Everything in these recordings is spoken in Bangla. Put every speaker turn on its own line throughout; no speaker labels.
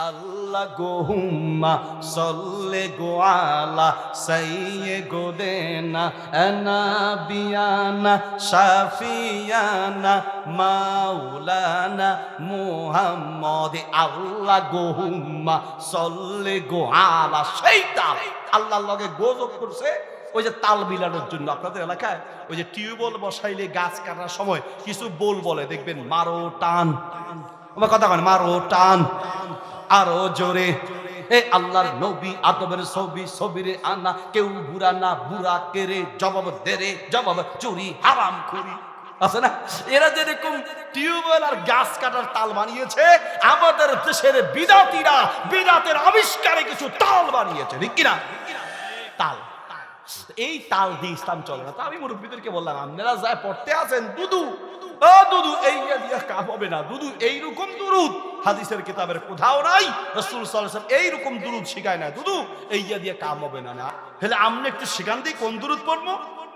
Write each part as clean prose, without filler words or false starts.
আল্লাহ গোহুম্মা সল্লে গো আলা সাইয়্যিদিনা নাবিয়ানা শাফিয়ানা মাওলানা মুহাম্মদ। আল্লাহ গোহুম্মা সল্লে গো আলা, সেই তাল আল্লাহর লগে গোযোগ করছে ওই যে তাল মিলানোর জন্য। আপনাদের এলাকায় ওই যে টিউবওয়েল বসাইলে গাছ কাটার সময় কিছু বোল বলে, দেখবেন মারো টান, আমার কথা কন, মারো টান আরো জোরে। এ আল্লাহর নবী আদমের ছবি ছবিরে আনা, কেউ বুড়া না বুড়া কেরে, জবাব দেরে জবাব চুরি হারাম খুরি আছে না। এরা যেরকম টিউবওয়েল আর গাছ কাটার তাল বানিয়েছে, আমাদের দেশের বিদাতিরা বিদাতের আবিষ্কারে কিছু তাল বানিয়েছে, ঠিক কিনা? তাল, এই তাল দিয়ে ইসলাম চলে না। তা আমি মুরব্বীদেরকে বললাম, আপনারা যা পড়তে আছেন দুদু, ও দুদু এই দিয়া কাজ হবে না। দুদু এইরকম দুরুদ হাদিসের কিতাবের কোথাও নাই, রাসূল সাল্লাল্লাহু আলাইহি ওয়াসাল্লাম এইরকম দুরুদ শিখায় না। দুদু এই দিয়া কাম হবে না। না হলে আমনে একটু শিখান দিই কোন দুরুদ পড়বো।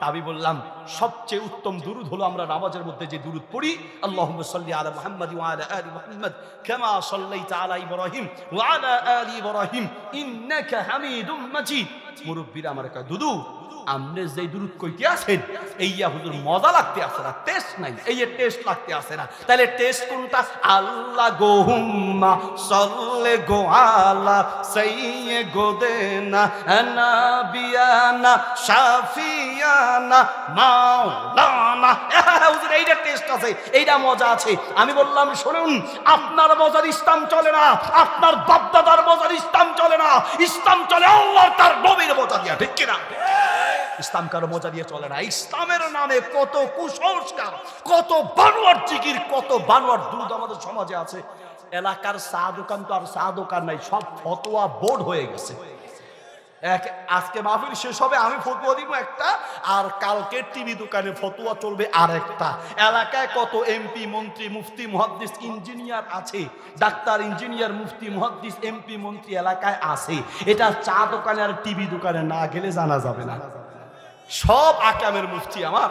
আমি বললাম সবচেয়ে উত্তম দুরুদ হলো আমরা নামাজের মধ্যে যে দুরুদ পড়ি, আল্লাহুম্মা সাল্লি আলা মুহাম্মাদ ওয়া আলা আলি মুহাম্মাদ কামা সাল্লাইতা আলা ইব্রাহিম ওয়া আলা আলি ইব্রাহিম ইন্নাকা হামিদুম মাজিদ। মুরব্বিরা আমার কয়, দুদু আমনে যে দুরুদ কইতে আছেন এইয়া হুজুর মজা লাগতে আসে না, টেস্ট নাই, এই টেস্ট লাগতে আসে না। তাহলে টেস্ট কোনটা? আল্লাহ গোহুম্মা সল্লে গো আলা সাইয়্যিদিনা নাবিয়ানা শাফিয়ানা মাওলানা। হুজুর এইটা টেস্ট আছে, এইটা মজা আছে। আমি বললাম শুনুন, আপনার মজার ইসলাম চলে না, আপনার বাপদাদার মজার ইসলাম চলে না। ইসলাম চলে আল্লাহর তার নবীর মজা দিয়া, ঠিক কিনা? ইসলাম কারো মজা দিয়ে চলে না। ইসলামের নামে কত কুসংস্কার, কত বানোয়ার জিকির, কত বানোয়ার দুরুদ আমাদের সমাজে আছে। এলাকার চা দোকান তো আর চা দোকান নাই, সব ফতোয়া বোর্ড হয়ে গেছে। আজকে মাহফিল শেষ হবে, আমি ফতোয়া দিব একটা, আর কালকে টিভি দোকানে ফতোয়া চলবে আর একটা। এলাকায় কত এমপি মন্ত্রী মুফতি মুহাদ্দিস ইঞ্জিনিয়ার আছে, ডাক্তার ইঞ্জিনিয়ার মুফতি মুহাদ্দিস এমপি মন্ত্রী এলাকায় আছে। এটা চা দোকানে আর টিভি দোকানে না গেলে জানা যাবে না। সব আকামের মুফতি আমার